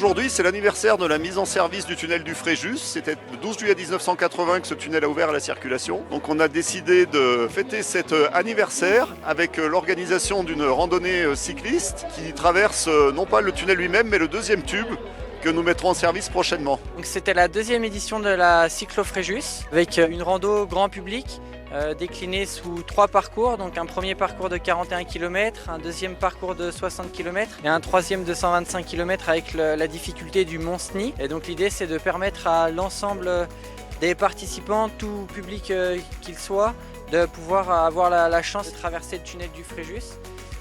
Aujourd'hui, c'est l'anniversaire de la mise en service du tunnel du Fréjus. C'était le 12 juillet 1980 que ce tunnel a ouvert à la circulation. Donc on a décidé de fêter cet anniversaire avec l'organisation d'une randonnée cycliste qui traverse non pas le tunnel lui-même, mais le deuxième tube que nous mettrons en service prochainement. Donc c'était la deuxième édition de la Cyclo Fréjus avec une rando grand public déclinée sous 3 parcours. Donc un premier parcours de 41 km, un deuxième parcours de 60 km et un troisième de 125 km avec la difficulté du Mont Cenis. Et donc l'idée c'est de permettre à l'ensemble des participants, tout public qu'il soit, de pouvoir avoir la chance de traverser le tunnel du Fréjus.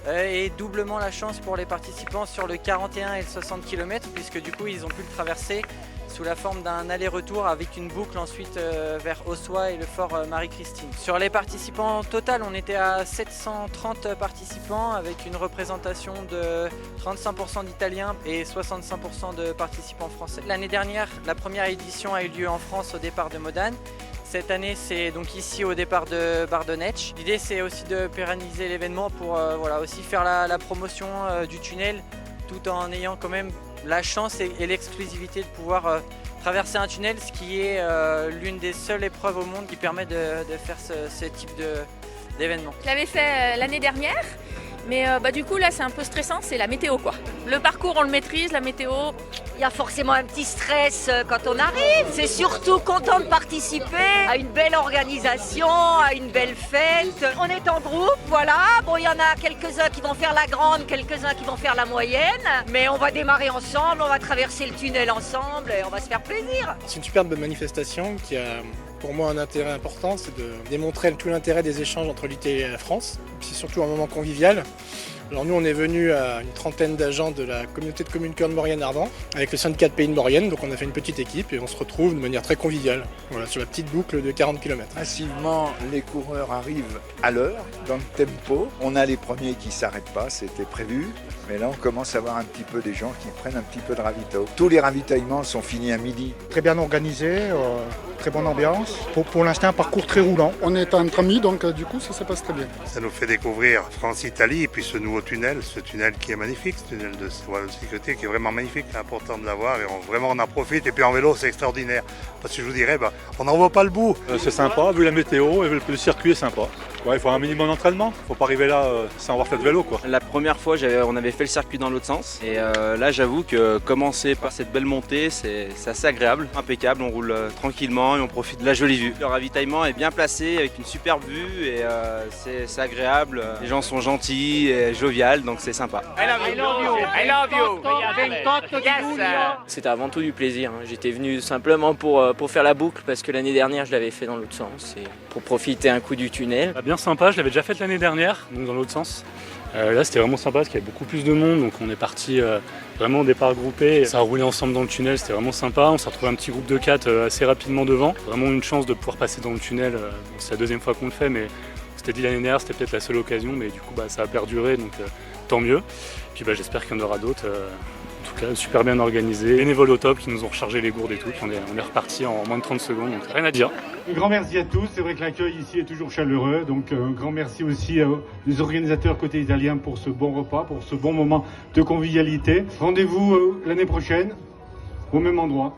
Et doublement la chance pour les participants sur le 41 et le 60 km puisque du coup ils ont pu le traverser sous la forme d'un aller-retour avec une boucle ensuite vers Ossois et le fort Marie-Christine. Sur les participants total, on était à 730 participants avec une représentation de 35% d'Italiens et 65% de participants français. L'année dernière, la première édition a eu lieu en France au départ de Modane. Cette année, c'est donc ici au départ de Bardonnecch. L'idée, c'est aussi de pérenniser l'événement pour aussi faire la promotion du tunnel tout en ayant quand même la chance et l'exclusivité de pouvoir traverser un tunnel, ce qui est l'une des seules épreuves au monde qui permet de faire ce type d'événement. Je l'avais fait l'année dernière, mais du coup là c'est un peu stressant, c'est la météo quoi. Le parcours on le maîtrise, la météo... Il y a forcément un petit stress quand on arrive. C'est surtout content de participer à une belle organisation, à une belle fête. On est en groupe, voilà. Bon, il y en a quelques-uns qui vont faire la grande, quelques-uns qui vont faire la moyenne. Mais on va démarrer ensemble, on va traverser le tunnel ensemble et on va se faire plaisir. C'est une superbe manifestation qui a pour moi un intérêt important, c'est de démontrer tout l'intérêt des échanges entre l'Italie et la France. C'est surtout un moment convivial. Alors nous on est venus à une trentaine d'agents de la communauté de communes Cœur de Maurienne-Ardan avec le syndicat de Pays de Maurienne, donc on a fait une petite équipe et on se retrouve de manière très conviviale sur la petite boucle de 40 km. Massivement, les coureurs arrivent à l'heure, dans le tempo. On a les premiers qui ne s'arrêtent pas, c'était prévu. Mais là, on commence à voir un petit peu des gens qui prennent un petit peu de ravito. Tous les ravitaillements sont finis à midi. Très bien organisé, très bonne ambiance. Pour l'instant, un parcours très roulant. On est entre amis, donc du coup, ça se passe très bien. Ça nous fait découvrir France-Italie et puis ce nouveau tunnel, ce tunnel qui est magnifique, ce tunnel de sécurité qui est vraiment magnifique. C'est important de l'avoir et vraiment on en profite. Et puis en vélo, c'est extraordinaire. Parce que je vous dirais, on n'en voit pas le bout. C'est sympa, vu la météo et le circuit est sympa. Ouais, il faut un minimum d'entraînement, il ne faut pas arriver là sans avoir fait de vélo, quoi. La première fois, on avait fait le circuit dans l'autre sens et là j'avoue que commencer par cette belle montée, c'est assez agréable, impeccable, on roule tranquillement et on profite de la jolie vue. Le ravitaillement est bien placé avec une superbe vue et c'est agréable, les gens sont gentils et joviales donc c'est sympa. I love you. C'était avant tout du plaisir, j'étais venu simplement pour faire la boucle parce que l'année dernière je l'avais fait dans l'autre sens et pour profiter un coup du tunnel. Bien sympa, je l'avais déjà fait l'année dernière, donc dans l'autre sens. Là c'était vraiment sympa parce qu'il y avait beaucoup plus de monde, donc on est parti vraiment au départ groupé. Ça a roulé ensemble dans le tunnel, c'était vraiment sympa. On s'est retrouvé un petit groupe de 4 assez rapidement devant. Vraiment une chance de pouvoir passer dans le tunnel. C'est la deuxième fois qu'on le fait, mais c'était dit l'année dernière, c'était peut-être la seule occasion, mais du coup ça a perduré, donc tant mieux. Puis j'espère qu'il y en aura d'autres. En tout cas, super bien organisé. Bénévoles au top qui nous ont rechargé les gourdes et tout. On est reparti en moins de 30 secondes, donc rien à dire. Un grand merci à tous. C'est vrai que l'accueil ici est toujours chaleureux. Donc un grand merci aussi aux organisateurs côté italien pour ce bon repas, pour ce bon moment de convivialité. Rendez-vous l'année prochaine au même endroit.